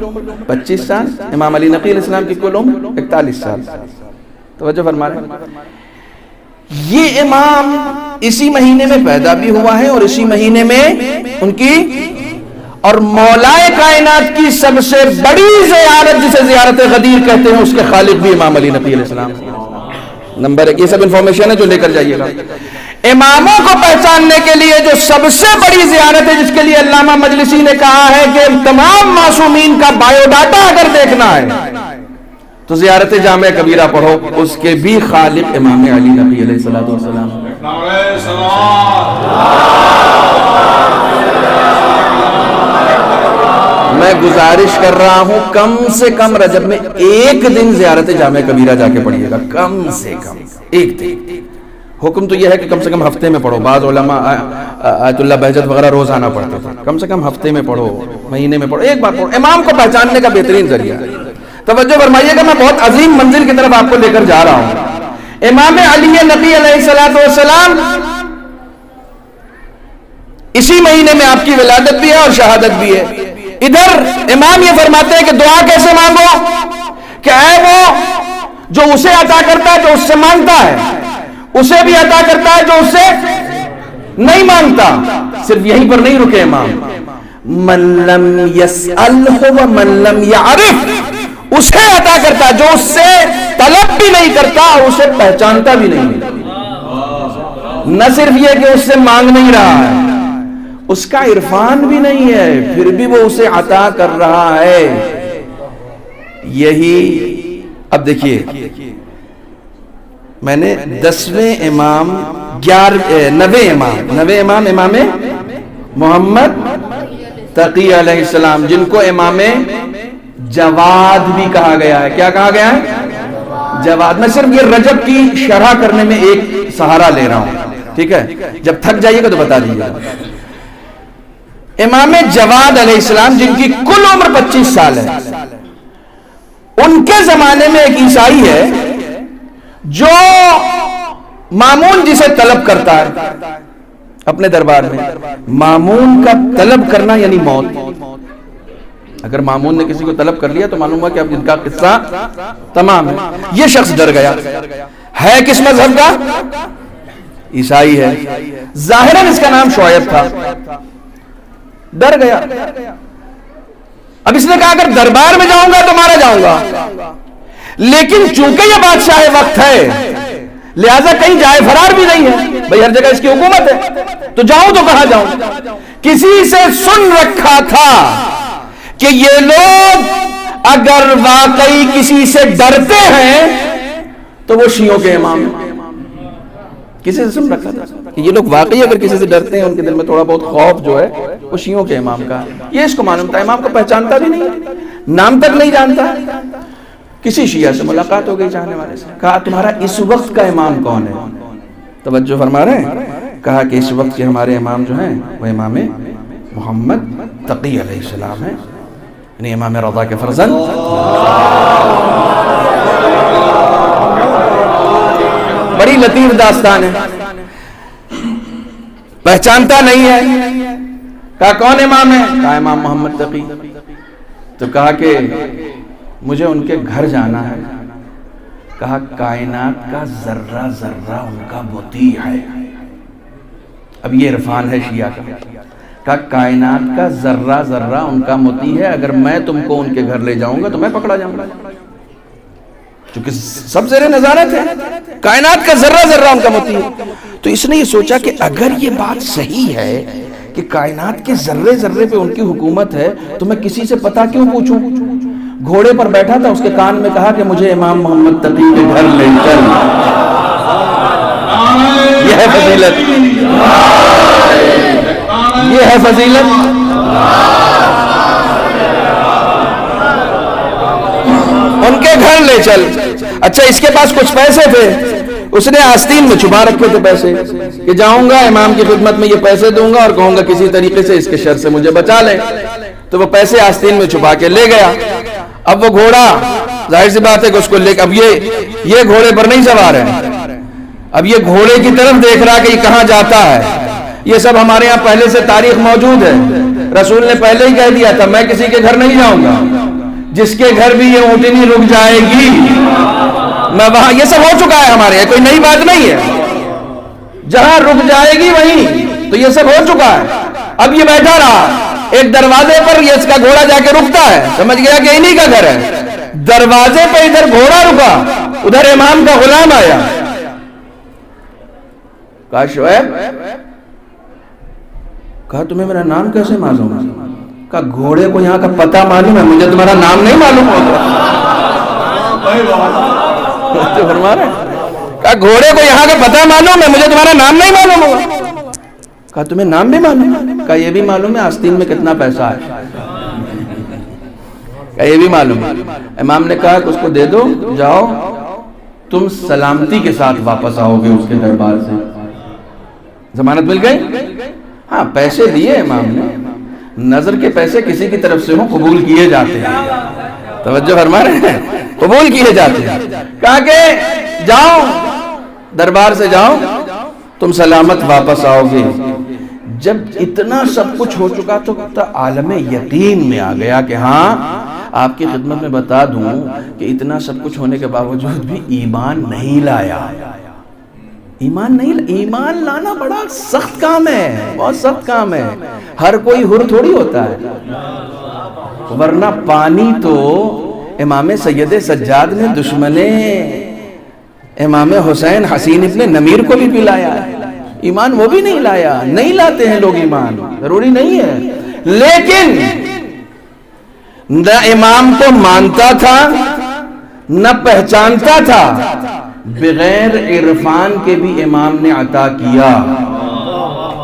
25 سال، امام علی نقی علیہ السلام کی کل عمر 41 سال۔ توجہ فرما رہے ہیں، یہ امام اسی مہینے میں پیدا بھی ہوا ہے اور اسی مہینے میں ان کی اور مولائے کائنات کی سب سے بڑی زیارت جسے زیارت غدیر کہتے ہیں اس کے خالق بھی امام علی نقی علیہ السلام. نمبر 1 یہ سب انفارمیشن ہے جو لے کر جائیے گا. اماموں کو پہچاننے کے لیے جو سب سے بڑی زیارت ہے جس کے لیے علامہ مجلسی نے کہا ہے کہ تمام معصومین کا بایو ڈاٹا اگر دیکھنا ہے تو زیارت جامع کبیرہ پڑھو, اس کے بھی خالق امام علی نبی علیہ السلام. میں گزارش کر رہا ہوں کم سے کم رجب میں ایک دن زیارت جامع کبیرہ جا کے پڑھیے گا, کم سے کم ایک دن. حکم تو یہ ہے کہ کم سے کم ہفتے میں پڑھو. بعض علماء آیت اللہ بہجت وغیرہ روزانہ پڑھتے تھے. کم سے کم ہفتے میں پڑھو, مہینے میں پڑھو, ایک بار پڑھو. امام کو پہچاننے کا بہترین ذریعہ. توجہ فرمائیے گا, میں بہت عظیم منزل کی طرف آپ کو لے کر جا رہا ہوں. امام علی نبی علیہ السلام اسی مہینے میں آپ کی ولادت بھی ہے اور شہادت بھی ہے. ادھر امام یہ فرماتے ہیں کہ دعا کیسے مانگو کہ اے وہ جو اسے عطا کرتا ہے جو اس سے مانگتا ہے, اسے بھی عطا کرتا ہے جو اس سے نہیں مانگتا. صرف یہیں پر نہیں رکے امام, من لم یسألہ ومن لم یعرف, اسے عطا کرتا ہے جو اس سے طلب بھی نہیں کرتا اور اسے پہچانتا بھی نہیں. نہ صرف یہ کہ اس سے مانگ نہیں رہا ہے, اس کا عرفان بھی نہیں ہے, پھر بھی وہ اسے عطا کر رہا ہے. یہی اب دیکھیے, میں نے 10ویں امام 9ویں امام امام محمد تقی علیہ السلام, جن کو امام جواد بھی کہا گیا ہے. کیا کہا گیا ہے؟ جواد. میں صرف یہ رجب کی شرح کرنے میں ایک سہارا لے رہا ہوں, ٹھیک ہے, جب تھک جائیے گا تو بتا دیجیے گا. امام جواد علیہ السلام جن کی کل عمر 25 سال ہے, ان کے زمانے میں ایک عیسائی ہے جو مامون جسے طلب کرتا ہے اپنے دربار میں. مامون کا طلب کرنا یعنی موت. اگر مامون نے کسی کو طلب کر لیا تو معلوم ہوا کہ اب ان کا قصہ تمام ہے. یہ شخص ڈر گیا. ہے کس مذہب کا؟ عیسائی ہے. ظاہراً اس کا نام شعیب تھا. ڈر گیا. اب اس نے کہا اگر دربار میں جاؤں گا تو مارا جاؤں گا, لیکن چونکہ یہ بادشاہ وقت ہے لہذا کہیں جائے فرار بھی نہیں ہے, بھئی ہر جگہ اس کی حکومت ہے, تو جاؤں تو کہاں جاؤں. کسی سے سن رکھا تھا کہ یہ لوگ اگر واقعی کسی سے ڈرتے ہیں تو وہ شیعوں کے امام ہیں. کسی سے سن رکھا تھا کہ یہ لوگ واقعی اگر کسی سے ڈرتے ہیں, ان کے دل میں تھوڑا بہت خوف جو ہے وہ شیعوں کے امام کا. یہ اس کو معلوم تھا. امام کو پہچانتا بھی نہیں, نام تک نہیں جانتا. کسی شیعہ سے ملاقات ہو گئی چاہنے والے سے, کہا تمہارا اس وقت کا امام کون ہے؟ توجہ فرما رہے ہیں. کہا کہ اس وقت کے ہمارے امام جو ہیں وہ امام محمد تقی علیہ السلام ہیں, یعنی امام رضا کے فرزند. بڑی لطیف داستان ہے. پہچانتا نہیں ہے. کہا کون امام ہے؟ کہا امام محمد تقی. تو کہا کہ مجھے ان کے گھر جانا ہے. کہا کائنات کا ذرہ ذرہ ان کا مطیع ہے. اب یہ عرفان ہے شیعہ کا. کہا کائنات کا ذرہ ذرہ ان کا مطیع ہے, اگر میں تم کو ان کے گھر لے جاؤں گا تو میں پکڑا جاؤں گا, چونکہ سب زیر نظارت ہے. کائنات کا ذرہ ذرہ ان کا مطیع ہے. تو اس نے یہ سوچا کہ اگر یہ بات صحیح ہے کہ کائنات کے ذرے ذرے پہ ان کی حکومت ہے تو میں کسی سے پتہ کیوں پوچھوں. گھوڑے پر بیٹھا تھا, اس کے کان میں کہا کہ مجھے امام محمد تقی کے گھر لے چل. یہ ہے فضیلت, یہ ہے فضیلت. ان کے گھر لے چل. اچھا اس کے پاس کچھ پیسے تھے, اس نے آستین میں چھپا رکھے تھے پیسے کہ جاؤں گا امام کی خدمت میں یہ پیسے دوں گا اور کہوں گا کسی طریقے سے اس کے شر سے مجھے بچا لیں. تو وہ پیسے آستین میں چھپا کے لے گیا. اب وہ گھوڑا ظاہر سی بات ہے کہ اس کو لے کے, اب یہ گھوڑے پر نہیں سوار ہے, اب یہ گھوڑے کی طرف دیکھ رہا کہ یہ کہاں جاتا ہے. یہ سب ہمارے ہاں پہلے سے تاریخ موجود ہے. رسول نے پہلے ہی کہہ دیا تھا میں کسی کے گھر نہیں جاؤں گا, جس کے گھر بھی یہ اونٹنی رک جائے گی میں وہاں. یہ سب ہو چکا ہے ہمارے یہاں, کوئی نئی بات نہیں ہے. جہاں رک جائے گی وہیں, تو یہ سب ہو چکا ہے. اب یہ بیٹھا رہا ایک دروازے پر یہ اس کا گھوڑا جا کے رکتا ہے، سمجھ گیا کہ انہی کا گھر ہے. دروازے پہ ادھر گھوڑا رکا، ادھر امام کا غلام آیا. کہا شعیب، کہا تمہیں میرا نام کیسے معلوم ہے؟ کہا گھوڑے کو یہاں کا پتہ معلوم ہے، مجھے تمہارا نام نہیں معلوم ہوگا. فرما رہے ہیں کہا گھوڑے کو یہاں کا پتہ معلوم ہے، مجھے تمہارا نام نہیں معلوم ہوگا. کہا تمہیں نام بھی معلوم ہے؟ کہا یہ بھی معلوم ہے آستین میں کتنا پیسہ ہے. کہا یہ بھی معلوم ہے. امام نے کہا کہ اس کو دے دو، جاؤ تم سلامتی کے ساتھ واپس آؤ گے اس کے دربار سے. ضمانت مل گئی. ہاں پیسے دیے امام نے، نظر کے پیسے کسی کی طرف سے ہوں قبول کیے جاتے ہیں. توجہ فرما رہے ہیں، قبول کیے جاتے ہیں. کہا کہ جاؤ دربار سے جاؤ، تم سلامت واپس آؤ گے. جب اتنا سب کچھ ہو چکا تو عالم یقین میں آ گیا کہ ہاں آپ کی خدمت میں بتا دوں کہ اتنا سب کچھ ہونے کے باوجود بھی ایمان نہیں لایا. ایمان لانا بڑا سخت کام ہے، بہت سخت کام ہے. ہر کوئی حر تھوڑی ہوتا ہے. ورنہ پانی تو امام سید سجاد نے دشمن امام حسین حسین ابن نمیر کو بھی پلایا ہے. ایمان وہ بھی نہیں لایا. نہیں لاتے ہیں لوگ ایمان، ضروری نہیں ہے. لیکن نہ امام کو مانتا تھا نہ پہچانتا تھا، بغیر عرفان کے بھی امام نے عطا کیا.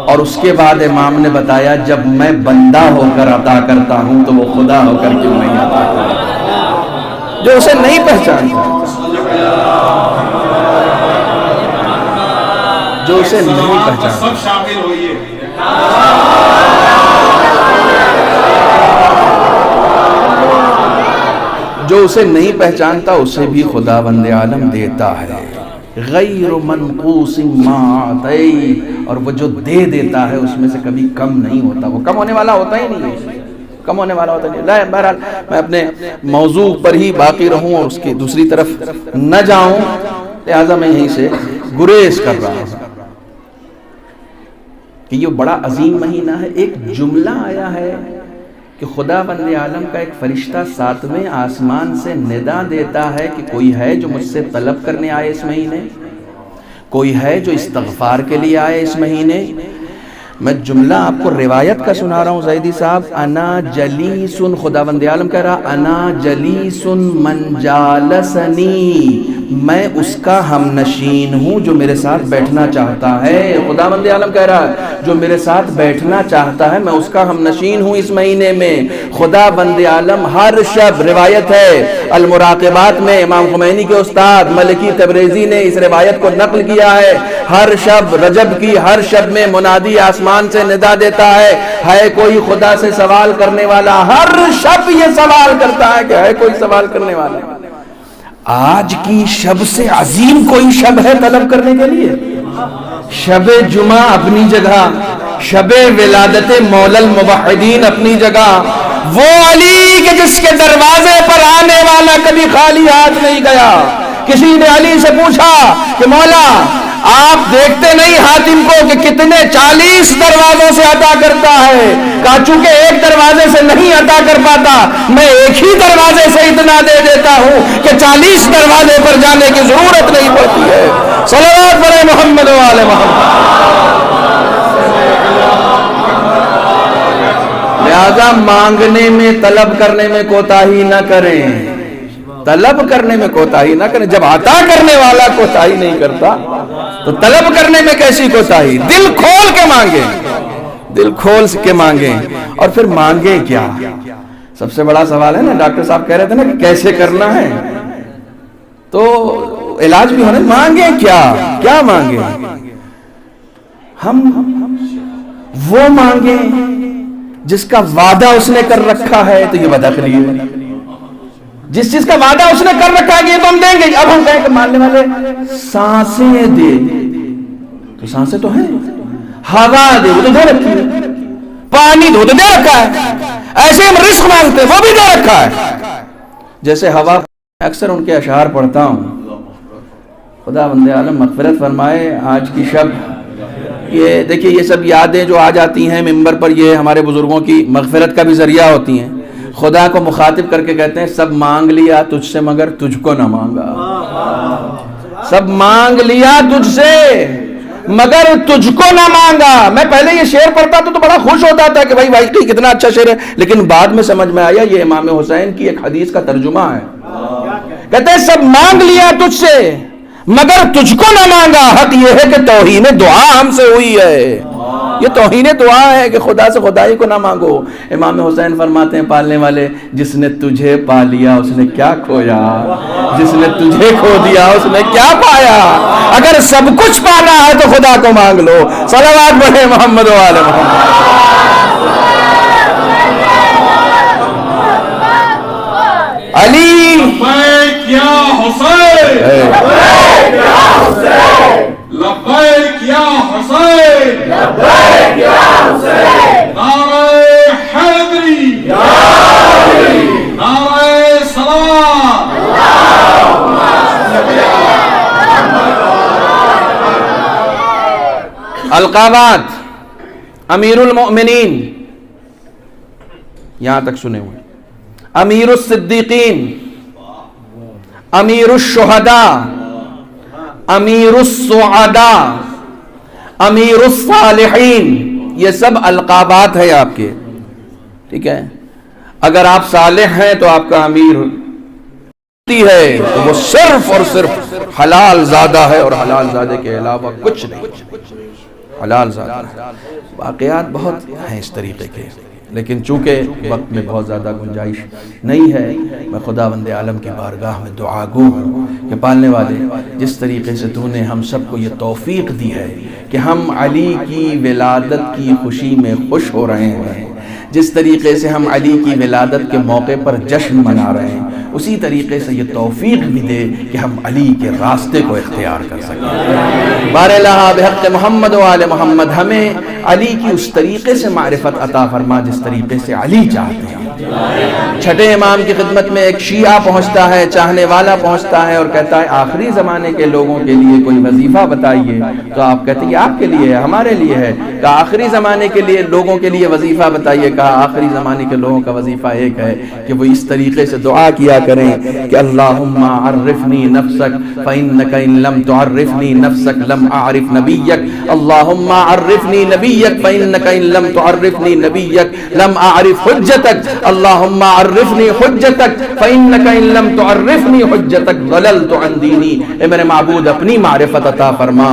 اور اس کے بعد امام نے بتایا جب میں بندہ ہو کر عطا کرتا ہوں تو وہ خدا ہو کر کیوں نہیں عطا کرتا. جو اسے نہیں پہچانتا، جو اسے نہیں پہچانتا، سب شامل ہوئیے. جو اسے نہیں پہچانتا اسے بھی خداوند عالم دیتا ہے. غیر منقوص ما عطی، اور وہ جو دے دیتا ہے اس میں سے کبھی کم نہیں ہوتا. وہ کم ہونے والا ہوتا ہی نہیں ہے، کم ہونے والا ہوتا نہیں. بہرحال میں اپنے موضوع پر ہی باقی رہوں اور اس کی دوسری طرف نہ جاؤں، لہذا میں یہیں سے گریز کر رہا ہوں کہ یہ بڑا عظیم مہینہ ہے. ایک جملہ آیا ہے کہ خدا بند عالم کا ایک فرشتہ 7ویں آسمان سے ندا دیتا ہے کہ کوئی ہے جو مجھ سے طلب کرنے آئے اس مہینے، کوئی ہے جو استغفار کے لیے آئے اس مہینے. میں جملہ آپ کو روایت کا سنا رہا ہوں زیدی صاحب. انا جلیسن، خدا بند عالم کہہ رہا انا جلیسن من جالسنی، میں اس کا ہم نشین ہوں جو میرے ساتھ بیٹھنا چاہتا ہے. خدا بند عالم کہہ رہا ہے جو میرے ساتھ بیٹھنا چاہتا ہے میں اس کا ہم نشین ہوں اس مہینے میں. خدا بند عالم ہر شب، روایت ہے المراقبات میں امام خمینی کے استاد ملکی تبریزی نے اس روایت کو نقل کیا ہے، ہر شب رجب کی ہر شب میں منادی آسمان سے ندا دیتا ہے کوئی خدا سے سوال کرنے والا. ہر شب یہ سوال کرتا ہے کہ ہے کوئی سوال کرنے والا. آج کی شب سے عظیم کوئی شب ہے طلب کرنے کے لیے؟ شب جمعہ اپنی جگہ، شب ولادت مولا الموحدین اپنی جگہ. وہ علی کہ جس کے دروازے پر آنے والا کبھی خالی ہاتھ نہیں گیا. کسی نے علی سے پوچھا کہ مولا آپ دیکھتے نہیں حاتم کو کہ کتنے 40 دروازوں سے عطا کرتا ہے؟ کہا چونکہ ایک دروازے سے نہیں عطا کر پاتا، میں ایک ہی دروازے سے اتنا دے دیتا ہوں کہ 40 دروازے پر جانے کی ضرورت نہیں پڑتی ہے. صلوات پڑھیں محمد و آل محمد. لہذا مانگنے میں، طلب کرنے میں کوتاہی نہ کریں. طلب کرنے میں کوتاہی نہ کریں. جب عطا کرنے والا کوتاہی نہیں کرتا تو طلب کرنے میں کیسی کوتاہی؟ دل کھول کے مانگیں، دل کھول کے مانگیں. اور پھر مانگیں کیا؟ سب سے بڑا سوال ہے نا. ڈاکٹر صاحب کہہ رہے تھے نا کہ کیسے کرنا ہے، تو علاج بھی ہونا. مانگیں کیا؟ کیا مانگیں؟ ہم وہ مانگیں جس کا وعدہ اس نے کر رکھا ہے، تو یہ بدعقلی ہے. جس چیز کا وعدہ اس نے کر رکھا ہے کہ یہ تو ہم دیں گے. اب ہم کہیں کہ ماننے والے سانسیں دے، تو سانسیں تو ہیں. ہوا دے، وہ تو دے رکھی ہے. پانی دے، وہ تو دے رکھا ہے. ایسے ہم رزق مانگتے ہیں، وہ بھی دے رکھا ہے. جیسے ہوا، اکثر ان کے اشعار پڑھتا ہوں. خدا بند عالم مغفرت فرمائے. آج کی شب یہ دیکھیے یہ سب یادیں جو آ جاتی ہیں ممبر پر، یہ ہمارے بزرگوں کی مغفرت کا بھی ذریعہ ہوتی ہیں. خدا کو مخاطب کر کے کہتے ہیں سب مانگ لیا تجھ سے مگر تجھ کو نہ مانگا. سب مانگ لیا تجھ سے مگر تجھ کو نہ مانگا. میں پہلے یہ شعر پڑھتا تو بڑا خوش ہوتا تھا کہ بھائی واقعی کتنا اچھا شعر ہے، لیکن بعد میں سمجھ میں آیا یہ امام حسین کی ایک حدیث کا ترجمہ ہے. کہتے ہیں سب مانگ لیا تجھ سے مگر تجھ کو نہ مانگا. حق یہ ہے کہ توہین دعا ہم سے ہوئی ہے. یہ توہین دعا ہے کہ خدا سے خدائی کو نہ مانگو. امام حسین فرماتے ہیں پالنے والے، جس نے تجھے پا لیا اس نے کیا کھویا، جس نے تجھے کھو دیا اس نے کیا پایا. اگر سب کچھ پانا ہے تو خدا کو مانگ لو. صلوات پڑھیں محمد و آل محمد. علی لبیک یا حسین، لبیک یا حسین، لبیک یا حسین، لبیک یا حسین. نعرہ حیدری، نعرہ صلوات. القابات. امیر المؤمنین یہاں تک سنے ہوئے، امیر الصدیقین، امیر الشہداء، امیر السعداء، امیر الصالحین. یہ سب القابات ہیں آپ کے. ٹھیک ہے، اگر آپ صالح ہیں تو آپ کا امیر ہے تو وہ صرف اور صرف حلال زادہ ہے، اور حلال زادے کے علاوہ کچھ نہیں. حلال زادہ ہے. واقعات بہت ہیں اس طریقے کے، لیکن چونکہ وقت میں بہت زیادہ گنجائش نہیں ہے، میں خداوند عالم کی بارگاہ میں دعا گو ہوں کہ پالنے والے جس طریقے سے تو نے ہم سب کو یہ توفیق دی ہے کہ ہم علی کی ولادت کی خوشی میں خوش ہو رہے ہیں، جس طریقے سے ہم علی کی ولادت کے موقع پر جشن منا رہے ہیں، اسی طریقے سے یہ توفیق بھی دے کہ ہم علی کے راستے کو اختیار کر سکیں. بار الہ بحق محمد و آل محمد ہمیں علی کی اس طریقے سے معرفت عطا فرما جس طریقے سے علی چاہتے ہیں. چھٹے امام کی خدمت میں ایک شیعہ پہنچتا ہے، چاہنے والا پہنچتا ہے اور کہتا ہے آخری زمانے کے لوگوں کے لیے کوئی وظیفہ بتائیے. تو آپ کہتے ہیں یہ آپ کے لیے ہے، ہمارے لیے ہے. کہا آخری زمانے کے لیے لوگوں کے لیے وظیفہ بتائیے. کہا آخری زمانے کے لوگوں کا وظیفہ ایک ہے کہ وہ اس طریقے سے دعا کیا کریں کہ اللہم عرفنی نفسک فإنک ان لم تعرفنی نفسک لم اعرف نبیک. اللہم عرفنی نبیک فإنک ان لم تعرفنی نبیک لم اعرف حجتک. اللہم عرفنی حجتک فإنک ان لم تعرفنی حجتک ضللت عن دینی. اے میرے معبود اپنی معرفت عطا فرما،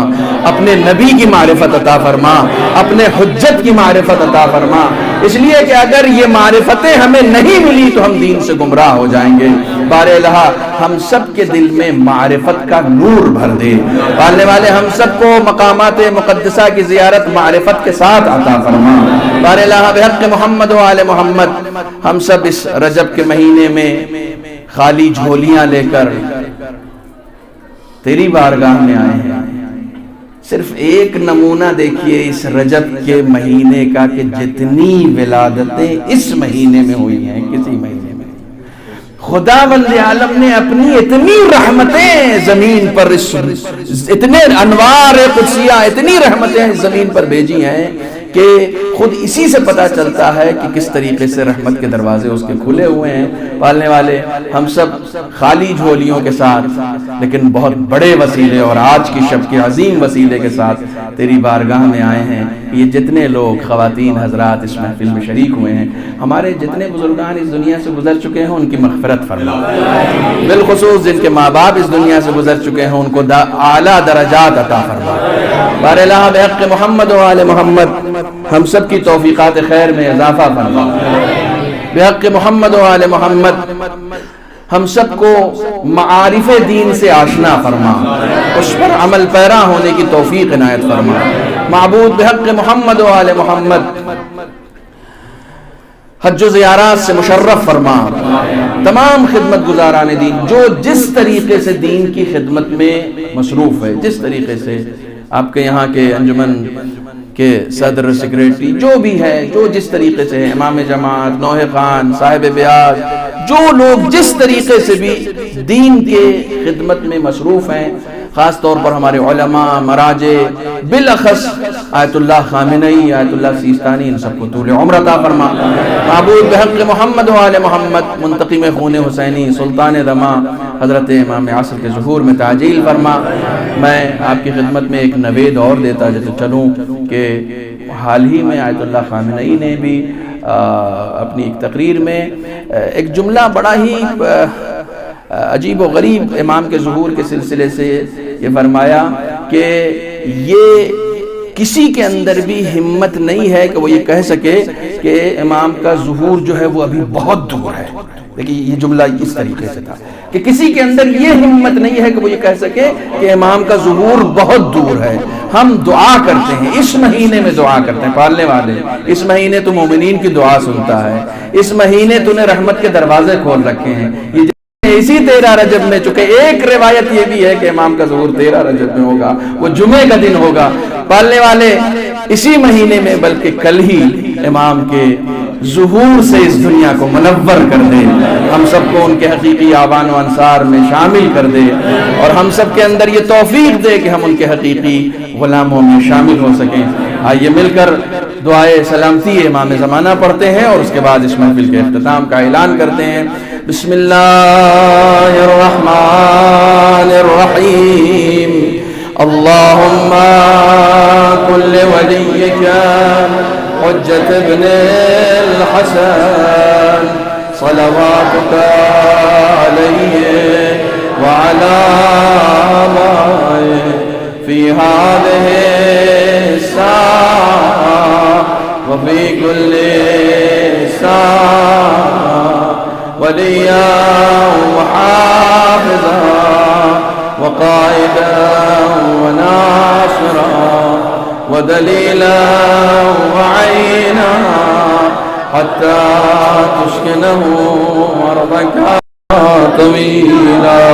اپنے نبی کی معرفت عطا فرما، اپنے حجت کی معرفت عطا فرما. اس لیے کہ اگر یہ معرفتیں ہمیں نہیں ملی تو ہم دین سے گمراہ ہو جائیں گے. بار الہ ہم سب کے دل میں معرفت کا نور بھر دے. پالنے والے ہم سب کو مقامات مقدسہ کی زیارت معرفت کے ساتھ عطا فرما. بار الہ بحق محمد و آل محمد ہم سب اس رجب کے مہینے میں خالی جھولیاں لے کر تیری بارگاہ میں آئے ہیں. صرف ایک نمونہ دیکھیے اس رجب کے مہینے کا کہ جتنی ولادتیں اس مہینے میں ہوئی ہیں کسی مہینے میں. خداوند عالم نے اپنی اتنی رحمتیں زمین پر، اتنے انوار قدسیہ، اتنی رحمتیں زمین پر بھیجی ہیں کہ خود اسی سے پتہ چلتا ہے کہ کس طریقے سے رحمت کے دروازے اس کے کھلے ہوئے ہیں. پالنے والے ہم سب خالی جھولیوں کے ساتھ لیکن بہت بڑے وسیلے اور آج کی شب کے عظیم وسیلے کے ساتھ تیری بارگاہ میں آئے ہیں. یہ جتنے لوگ خواتین حضرات اس محفل میں شریک ہوئے ہیں، ہمارے جتنے بزرگان اس دنیا سے گزر چکے ہیں ان کی مغفرت فرما. بالخصوص جن کے ماں باپ اس دنیا سے گزر چکے ہیں ان کو اعلیٰ درجات عطا فرما. بار الہ بحق محمد و آل محمد ہم سب کی توفیقات خیر میں اضافہ فرما. بحق محمد و آل محمد ہم سب کو معارف دین سے آشنا فرما، اس پر عمل پیرا ہونے کی توفیق عنایت فرما. معبود بحق محمد و آل محمد حج و زیارات سے مشرف فرما. تمام خدمت گزاران دین جو جس طریقے سے دین کی خدمت میں مصروف ہے، جس طریقے سے آپ کے یہاں کے انجمن کے صدر سیکریٹری جو بھی ہے، جو جس طریقے سے امام جماعت، نوح خان، صاحب بیاض، جو لوگ جس طریقے سے بھی دین کے خدمت میں مصروف ہیں، خاص طور پر ہمارے علماء مراجع بالاخص آیت اللہ خامنئی آیت اللہ سیستانی ان سب کو طول عمر عطا فرما معبود بحق محمد و آل محمد منتقم خون حسینی سلطان رما حضرت امام عصر کے ظہور میں تعجیل فرما میں آپ کی خدمت میں ایک نوید اور دیتا چلوں کہ حال ہی میں آیت اللہ خامنئی نے بھی اپنی ایک تقریر میں ایک جملہ بڑا ہی عجیب و غریب امام کے ظہور کے سلسلے سے یہ فرمایا کہ یہ کسی کے اندر بھی ہمت نہیں ہے کہ وہ یہ کہہ سکے کہ امام کا ظہور جو ہے وہ ابھی بہت دور ہے. دیکھیں یہ جملہ اس طریقے سے تھا کہ کسی کے اندر یہ ہمت نہیں ہے کہ وہ یہ کہہ سکے کہ امام کا ظہور بہت دور ہے. ہم دعا کرتے ہیں, اس مہینے میں دعا کرتے ہیں, پالنے والے اس مہینے تو مومنین کی دعا سنتا ہے, اس مہینے تو نے رحمت کے دروازے کھول رکھے ہیں. یہ اسی 13 رجب میں, چونکہ ایک روایت یہ بھی ہے کہ امام کا ظہور 13 رجب میں ہوگا, وہ جمعے کا دن ہوگا. پالنے والے اسی مہینے میں بلکہ کل ہی امام کے ظہور سے اس دنیا کو منور کر دے, ہم سب کو ان کے حقیقی آبان و انصار میں شامل کر دے, اور ہم سب کے اندر یہ توفیق دے کہ ہم ان کے حقیقی غلاموں میں شامل ہو سکیں. آئیے مل کر دعائے سلامتی امام زمانہ پڑھتے ہیں اور اس کے بعد اس محفل کے اختتام کا اعلان کرتے ہیں. بسم اللہ الرحمن الرحیم. اللہم کل ولیک حجت ابن الحسن صلواتک علیہ وعلا آبائہ فی هذه الساعة وفي كل ساعة وليا وحافظا وقائدا وناصرا ودليلا وعينا حتى تسكنه أرضك طويلا